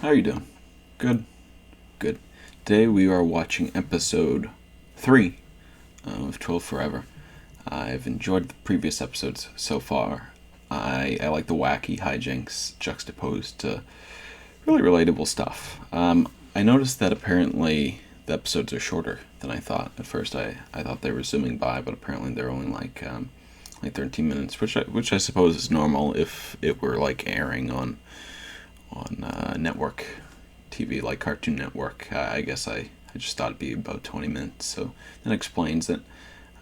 How are you doing? Good? Good. Today we are watching episode 3 of 12 Forever. I've enjoyed the previous episodes so far. I like the wacky hijinks juxtaposed to really relatable stuff. I noticed that apparently the episodes are shorter than I thought. At first I thought they were zooming by, but apparently they're only like 13 minutes, which I suppose is normal if it were like airing on network TV, like Cartoon Network. I guess I just thought it'd be about 20 minutes, so that explains it.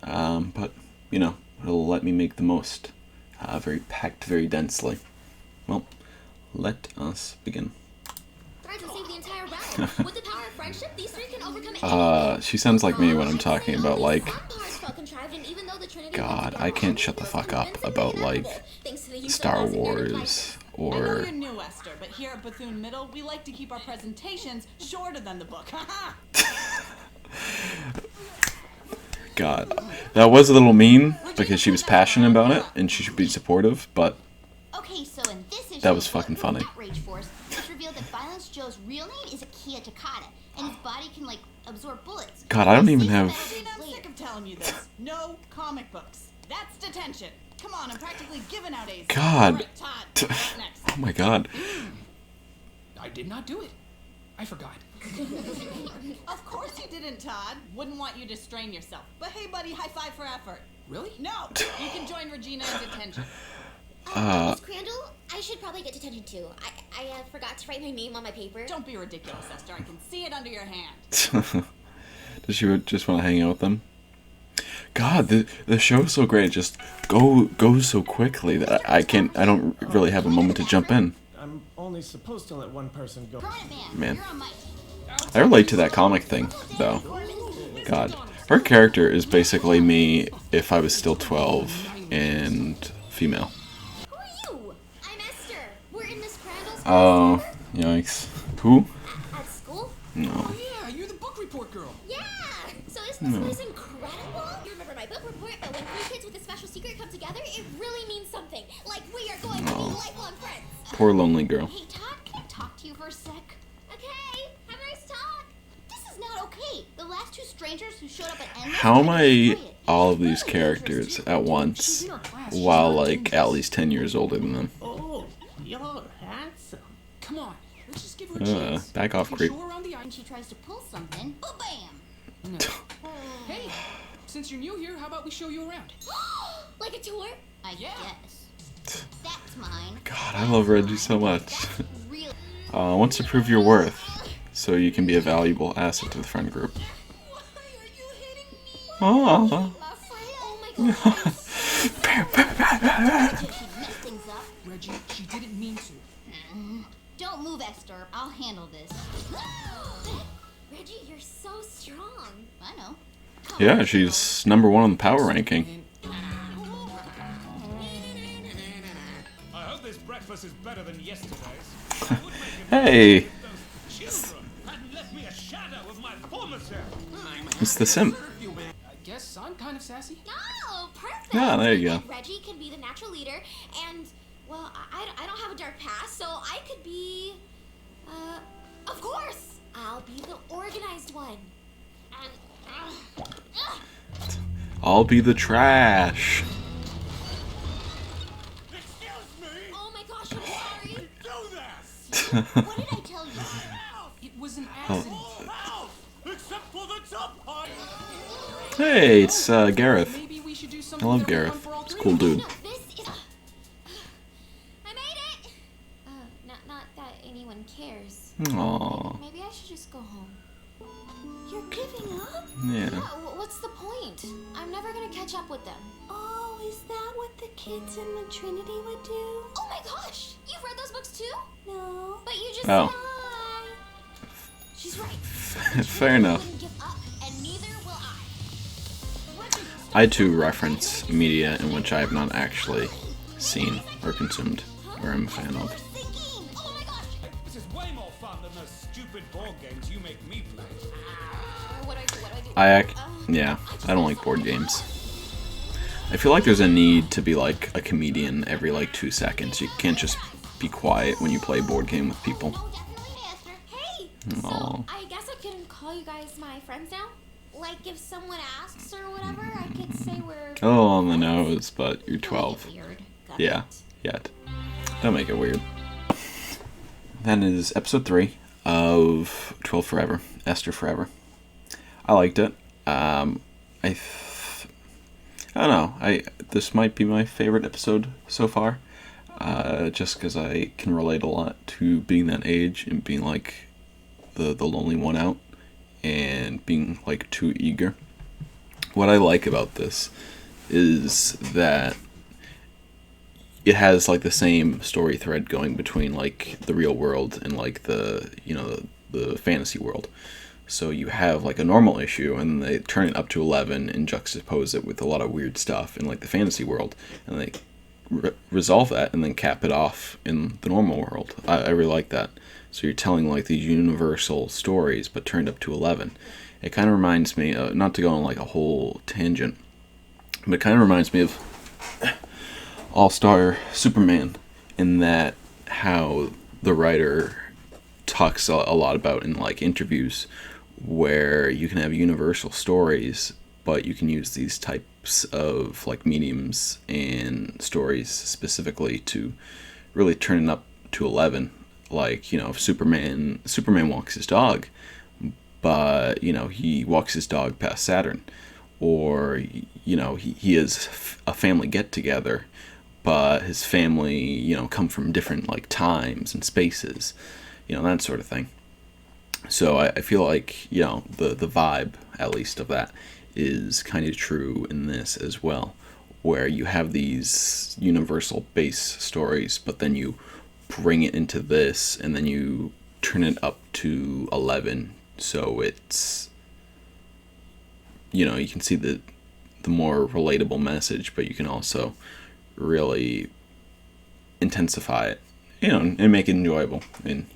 But, you know, it'll let me make the most. Very packed, very densely. Well, let us begin. She sounds like me when I'm talking about, like, God, I can't shut the fuck up about, like, Star Wars or... I know you're new, Esther, but here at Bethune Middle, we like to keep our presentations shorter than the book. God, that was a little mean because she was passionate about it and she should be supportive, but that was fucking funny. It's revealed that Violence Joe's real name is Akia Takata, and his body can, like, absorb bullets. God, I don't even have... I'm sick of telling you this. No comic books. That's detention. Come on, I'm practically giving out A's. God. Right, Todd, next. Oh my God. I did not do it. I forgot. Of course you didn't, Todd. Wouldn't want you to strain yourself. But hey, buddy, high five for effort. Really? No, you can join Regina in detention. Miss Crandall, I should probably get detention too. I forgot to write my name on my paper. Don't be ridiculous, Esther. I can see it under your hand. Does she just want to hang out with them? God, the show's so great. It just goes so quickly that I don't really have a moment to jump in. I'm only supposed to let one person go. Man, I relate to that comic thing, though. God, her character is basically me if I was still 12 and female. Who are you? I'm Esther. We're in Miss Crandall's Oh, yikes. Who? At school? No. Oh yeah, you're the book report girl. Yeah! So isn't this place incredible? You remember my book report, but when three kids with a special secret come together, it really means something. Like, we are going to be lifelong friends. Poor lonely girl. Hey, Todd, can I talk to you for a sec? Okay, have a nice talk. This is not okay. The last two strangers who showed up at Endless... How am I all of these characters at once while, like, Allie's 10 years older than them? Oh, you're handsome. Come on, let's just give her a chance. Back off, You creep. show her around the When she tries to pull something, bam! Hey, since you're new here, how about we show you around? Like a tour? I Yeah. guess. That's mine. God, I love Reggie so much. Real. Wants to prove your worth so you can be a valuable asset to the friend group. Why are you hitting me? Aww. My friend? Oh my god. She messed things up. Reggie, she didn't mean to. Don't move, Esther. I'll handle this. Reggie, you're so strong. I know. Yeah, she's number 1 on the power ranking. I hope this breakfast is better than yesterday's. Hey, Children hadn't left me a shadow of my former self. it's the simp. I guess I'm kind of sassy. Oh, perfect. Yeah, there you go. And Reggie can be the natural leader, and, well, I don't have a dark past, so I could be, of course, I'll be the organized one. I'll be the trash. Excuse me! Oh my gosh, I'm sorry. Do that! What did I tell you? It was an accident. Full house! Except for the top part! Hey, it's Gareth. Maybe we should do I something love that we Gareth. want for all He's a three cool of us. dude. No, this is... I made it! Not that anyone cares. Aww. Maybe I should just go home. You're giving up? Yeah. What's the point? I'm never gonna catch up with them. Oh, is that what the kids in the Trinity would do? Oh my gosh! You've read those books too? No. But you just Oh. said hi. She's right. Fair enough. Wouldn't give up, and neither will I too reference media in which I have not actually seen or consumed or am a fan of. thinking. Oh my gosh! This is way more fun than those stupid board games you make me play. What do I do? Yeah, I don't like board games. I feel like there's a need to be like a comedian every like 2 seconds. You can't just be quiet when you play a board game with people. Oh, definitely, So, Aw. I guess I can call you guys my friends now? Like, if someone asks or whatever, I could say we're... A little on the friends? nose, but you're Don't make 12. it weird. Got Yeah, it? yet. Don't make it weird. That is episode 3 of 12 Forever, Esther Forever. I liked it. I don't know. This might be my favorite episode so far, just because I can relate a lot to being that age and being like the lonely one out and being like too eager. What I like about this is that it has like the same story thread going between like the real world and like the fantasy world. So you have like a normal issue, and they turn it up to 11 and juxtapose it with a lot of weird stuff in like the fantasy world, and they resolve that and then cap it off in the normal world. I really like that. So you're telling like these universal stories, but turned up to 11. It kind of reminds me, not to go on like a whole tangent, but it kind of reminds me of All-Star Superman, in that how the writer talks a lot about in like interviews, where you can have universal stories, but you can use these types of like mediums and stories specifically to really turn it up to 11. Like, if Superman walks his dog, but he walks his dog past Saturn, or he has a family get together, but his family come from different like times and spaces, that sort of thing. So I feel like the vibe, at least, of that is kind of true in this as well, where you have these universal base stories, but then you bring it into this and then you turn it up to 11, so it's you can see the more relatable message, but you can also really intensify it, and make it enjoyable, and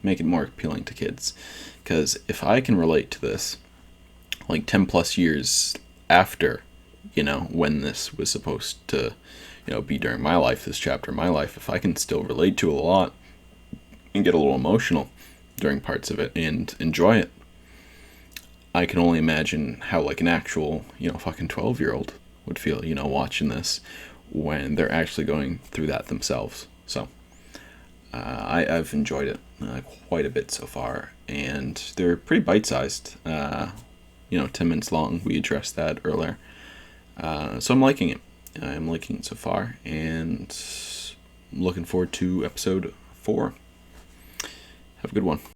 make it more appealing to kids. Because if I can relate to this like 10 plus years after when this was supposed to be during my life, this chapter of my life, if I can still relate to it a lot and get a little emotional during parts of it and enjoy it, I can only imagine how like an actual fucking 12-year-old would feel watching this when they're actually going through that themselves. So I've enjoyed it quite a bit so far, and they're pretty bite-sized, 10 minutes long. We addressed that earlier. So I'm liking it. I'm liking it so far, and looking forward to episode 4. Have a good one.